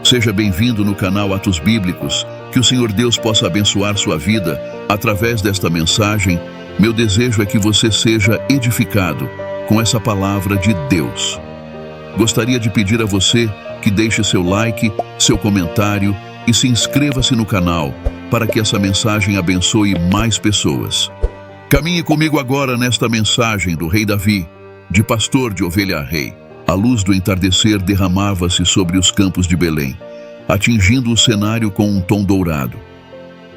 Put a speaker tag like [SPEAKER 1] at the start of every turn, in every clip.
[SPEAKER 1] Seja bem-vindo no canal Atos Bíblicos. Que o Senhor Deus possa abençoar sua vida através desta mensagem. Meu desejo é que você seja edificado com essa palavra de Deus. Gostaria de pedir a você que deixe seu like, seu comentário e se inscreva-se no canal para que essa mensagem abençoe mais pessoas. Caminhe comigo agora nesta mensagem do rei Davi, de pastor de ovelha a rei. A luz do entardecer derramava-se sobre os campos de Belém, atingindo o cenário com um tom dourado.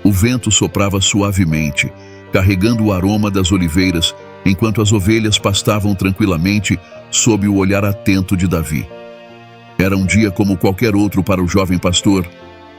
[SPEAKER 1] O vento soprava suavemente, carregando o aroma das oliveiras, enquanto as ovelhas pastavam tranquilamente sob o olhar atento de Davi. Era um dia como qualquer outro para o jovem pastor,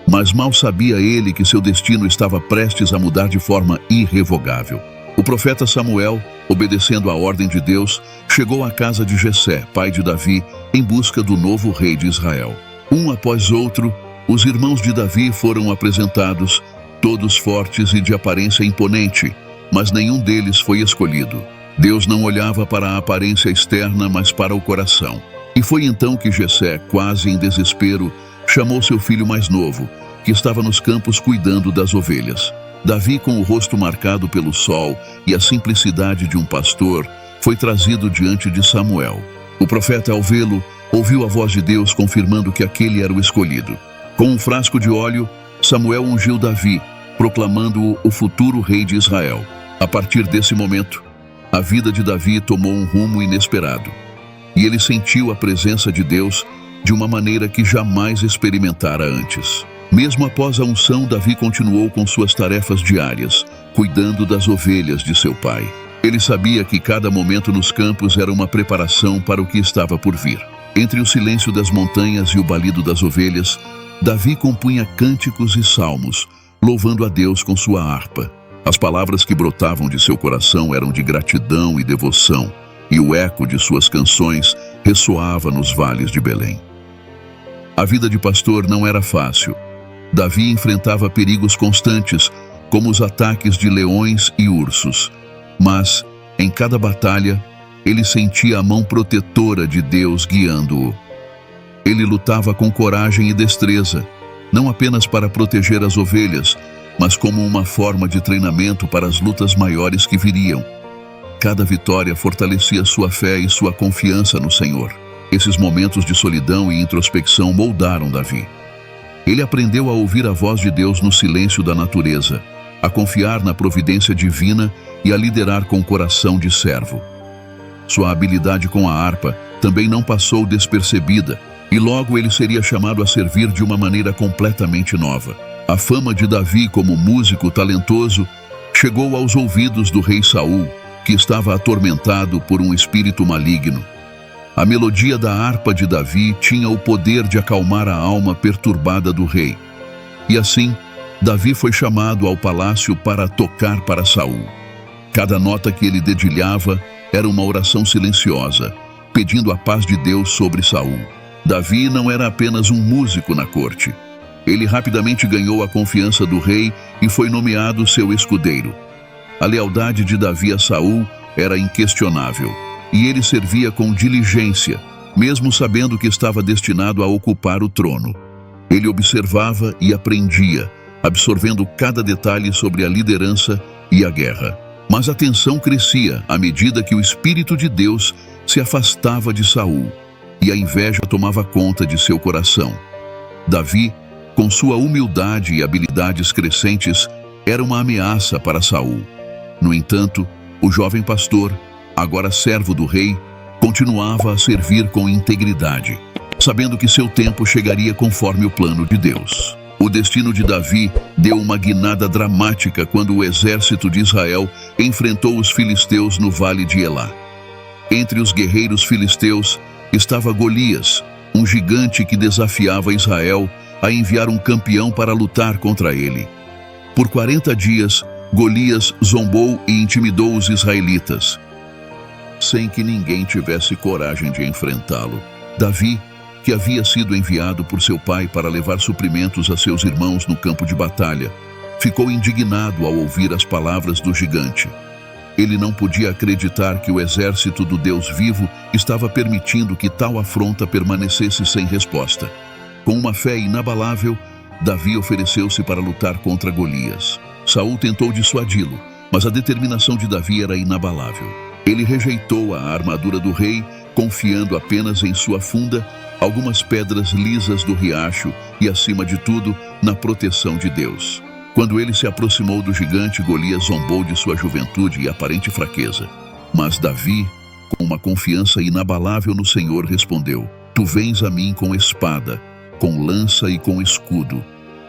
[SPEAKER 1] mas mal sabia ele que seu destino estava prestes a mudar de forma irrevogável. O profeta Samuel, obedecendo à ordem de Deus, chegou à casa de Jessé, pai de Davi, em busca do novo rei de Israel. Um após outro, os irmãos de Davi foram apresentados, todos fortes e de aparência imponente, mas nenhum deles foi escolhido. Deus não olhava para a aparência externa, mas para o coração. E foi então que Jessé, quase em desespero, chamou seu filho mais novo, que estava nos campos cuidando das ovelhas. Davi, com o rosto marcado pelo sol e a simplicidade de um pastor, foi trazido diante de Samuel. O profeta, ao vê-lo, ouviu a voz de Deus confirmando que aquele era o escolhido. Com um frasco de óleo, Samuel ungiu Davi, proclamando-o o futuro rei de Israel. A partir desse momento, a vida de Davi tomou um rumo inesperado. E ele sentiu a presença de Deus de uma maneira que jamais experimentara antes. Mesmo após a unção, Davi continuou com suas tarefas diárias, cuidando das ovelhas de seu pai. Ele sabia que cada momento nos campos era uma preparação para o que estava por vir. Entre o silêncio das montanhas e o balido das ovelhas, Davi compunha cânticos e salmos, louvando a Deus com sua harpa. As palavras que brotavam de seu coração eram de gratidão e devoção, e o eco de suas canções ressoava nos vales de Belém. A vida de pastor não era fácil. Davi enfrentava perigos constantes, como os ataques de leões e ursos. Mas, em cada batalha, ele sentia a mão protetora de Deus guiando-o. Ele lutava com coragem e destreza, não apenas para proteger as ovelhas, mas como uma forma de treinamento para as lutas maiores que viriam. Cada vitória fortalecia sua fé e sua confiança no Senhor. Esses momentos de solidão e introspecção moldaram Davi. Ele aprendeu a ouvir a voz de Deus no silêncio da natureza, a confiar na providência divina e a liderar com coração de servo. Sua habilidade com a harpa também não passou despercebida, e logo ele seria chamado a servir de uma maneira completamente nova. A fama de Davi como músico talentoso chegou aos ouvidos do rei Saul, que estava atormentado por um espírito maligno. A melodia da harpa de Davi tinha o poder de acalmar a alma perturbada do rei. E assim, Davi foi chamado ao palácio para tocar para Saul. Cada nota que ele dedilhava era uma oração silenciosa, pedindo a paz de Deus sobre Saul. Davi não era apenas um músico na corte. Ele rapidamente ganhou a confiança do rei e foi nomeado seu escudeiro. A lealdade de Davi a Saul era inquestionável, e ele servia com diligência, mesmo sabendo que estava destinado a ocupar o trono. Ele observava e aprendia, absorvendo cada detalhe sobre a liderança e a guerra. Mas a tensão crescia à medida que o Espírito de Deus se afastava de Saul, e a inveja tomava conta de seu coração. Davi, com sua humildade e habilidades crescentes, era uma ameaça para Saul. No entanto, o jovem pastor, agora servo do rei, continuava a servir com integridade, sabendo que seu tempo chegaria conforme o plano de Deus. O destino de Davi deu uma guinada dramática quando o exército de Israel enfrentou os filisteus no vale de Elá. Entre os guerreiros filisteus estava Golias, um gigante que desafiava Israel a enviar um campeão para lutar contra ele. Por 40 dias, Golias zombou e intimidou os israelitas, sem que ninguém tivesse coragem de enfrentá-lo. Davi, que havia sido enviado por seu pai para levar suprimentos a seus irmãos no campo de batalha, ficou indignado ao ouvir as palavras do gigante. Ele não podia acreditar que o exército do Deus vivo estava permitindo que tal afronta permanecesse sem resposta. Com uma fé inabalável, Davi ofereceu-se para lutar contra Golias. Saul tentou dissuadi-lo, mas a determinação de Davi era inabalável. Ele rejeitou a armadura do rei, confiando apenas em sua funda, algumas pedras lisas do riacho e, acima de tudo, na proteção de Deus. Quando ele se aproximou do gigante, Golias zombou de sua juventude e aparente fraqueza. Mas Davi, com uma confiança inabalável no Senhor, respondeu: Tu vens a mim com espada, com lança e com escudo.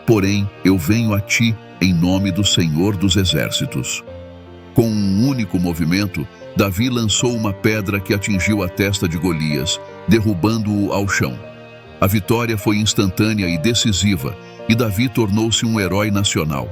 [SPEAKER 1] Porém, eu venho a ti em nome do Senhor dos Exércitos. Com um único movimento, Davi lançou uma pedra que atingiu a testa de Golias, derrubando-o ao chão. A vitória foi instantânea e decisiva, e Davi tornou-se um herói nacional.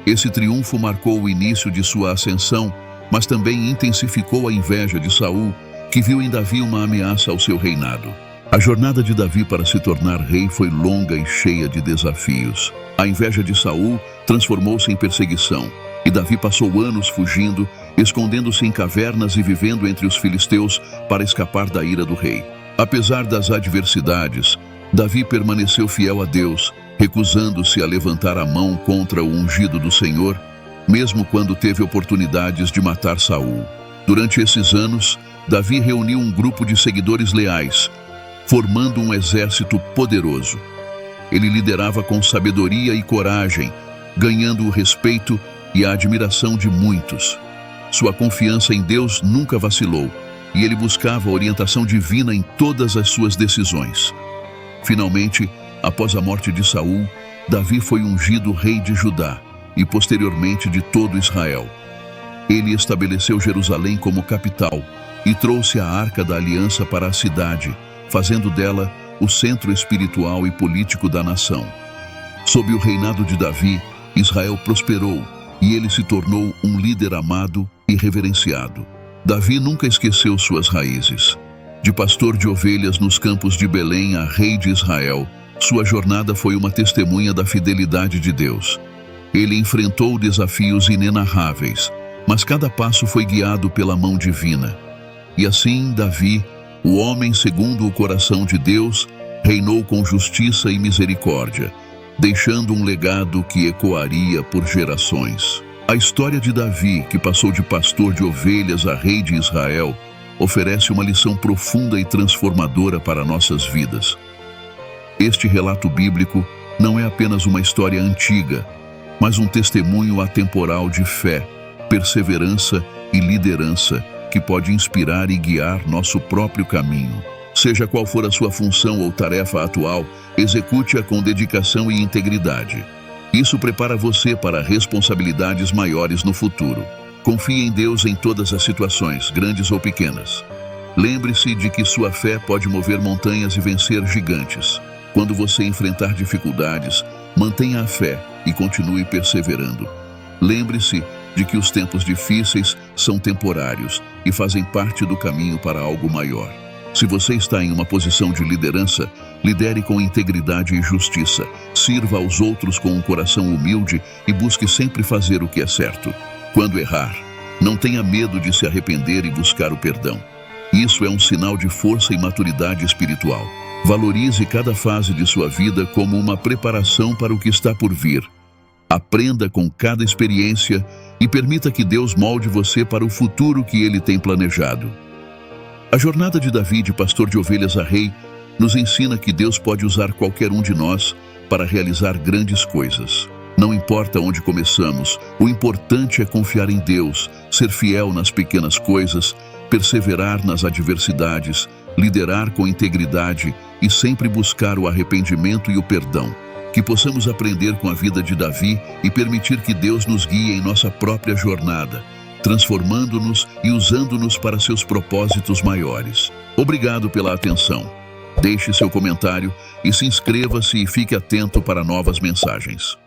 [SPEAKER 1] Esse triunfo marcou o início de sua ascensão, mas também intensificou a inveja de Saul, que viu em Davi uma ameaça ao seu reinado. A jornada de Davi para se tornar rei foi longa e cheia de desafios. A inveja de Saul transformou-se em perseguição, e Davi passou anos fugindo, escondendo-se em cavernas e vivendo entre os filisteus para escapar da ira do rei. Apesar das adversidades, Davi permaneceu fiel a Deus, recusando-se a levantar a mão contra o ungido do Senhor, mesmo quando teve oportunidades de matar Saul. Durante esses anos, Davi reuniu um grupo de seguidores leais, formando um exército poderoso. Ele liderava com sabedoria e coragem, ganhando o respeito e a admiração de muitos. Sua confiança em Deus nunca vacilou, e ele buscava a orientação divina em todas as suas decisões. Finalmente, após a morte de Saul, Davi foi ungido rei de Judá e posteriormente de todo Israel. Ele estabeleceu Jerusalém como capital e trouxe a Arca da Aliança para a cidade, fazendo dela o centro espiritual e político da nação. Sob o reinado de Davi, Israel prosperou e ele se tornou um líder amado e reverenciado. Davi nunca esqueceu suas raízes. De pastor de ovelhas nos campos de Belém a rei de Israel, sua jornada foi uma testemunha da fidelidade de Deus. Ele enfrentou desafios inenarráveis, mas cada passo foi guiado pela mão divina. E assim, Davi, o homem segundo o coração de Deus, reinou com justiça e misericórdia, deixando um legado que ecoaria por gerações. A história de Davi, que passou de pastor de ovelhas a rei de Israel, oferece uma lição profunda e transformadora para nossas vidas. Este relato bíblico não é apenas uma história antiga, mas um testemunho atemporal de fé, perseverança e liderança que pode inspirar e guiar nosso próprio caminho. Seja qual for a sua função ou tarefa atual, execute-a com dedicação e integridade. Isso prepara você para responsabilidades maiores no futuro. Confie em Deus em todas as situações, grandes ou pequenas. Lembre-se de que sua fé pode mover montanhas e vencer gigantes. Quando você enfrentar dificuldades, mantenha a fé e continue perseverando. Lembre-se de que os tempos difíceis são temporários e fazem parte do caminho para algo maior. Se você está em uma posição de liderança, lidere com integridade e justiça, sirva aos outros com um coração humilde e busque sempre fazer o que é certo. Quando errar, não tenha medo de se arrepender e buscar o perdão. Isso é um sinal de força e maturidade espiritual. Valorize cada fase de sua vida como uma preparação para o que está por vir. Aprenda com cada experiência e permita que Deus molde você para o futuro que Ele tem planejado. A jornada de Davi, de pastor de ovelhas a rei, nos ensina que Deus pode usar qualquer um de nós para realizar grandes coisas. Não importa onde começamos, o importante é confiar em Deus, ser fiel nas pequenas coisas, perseverar nas adversidades, liderar com integridade e sempre buscar o arrependimento e o perdão. Que possamos aprender com a vida de Davi e permitir que Deus nos guie em nossa própria jornada, transformando-nos e usando-nos para seus propósitos maiores. Obrigado pela atenção. Deixe seu comentário e se inscreva-se e fique atento para novas mensagens.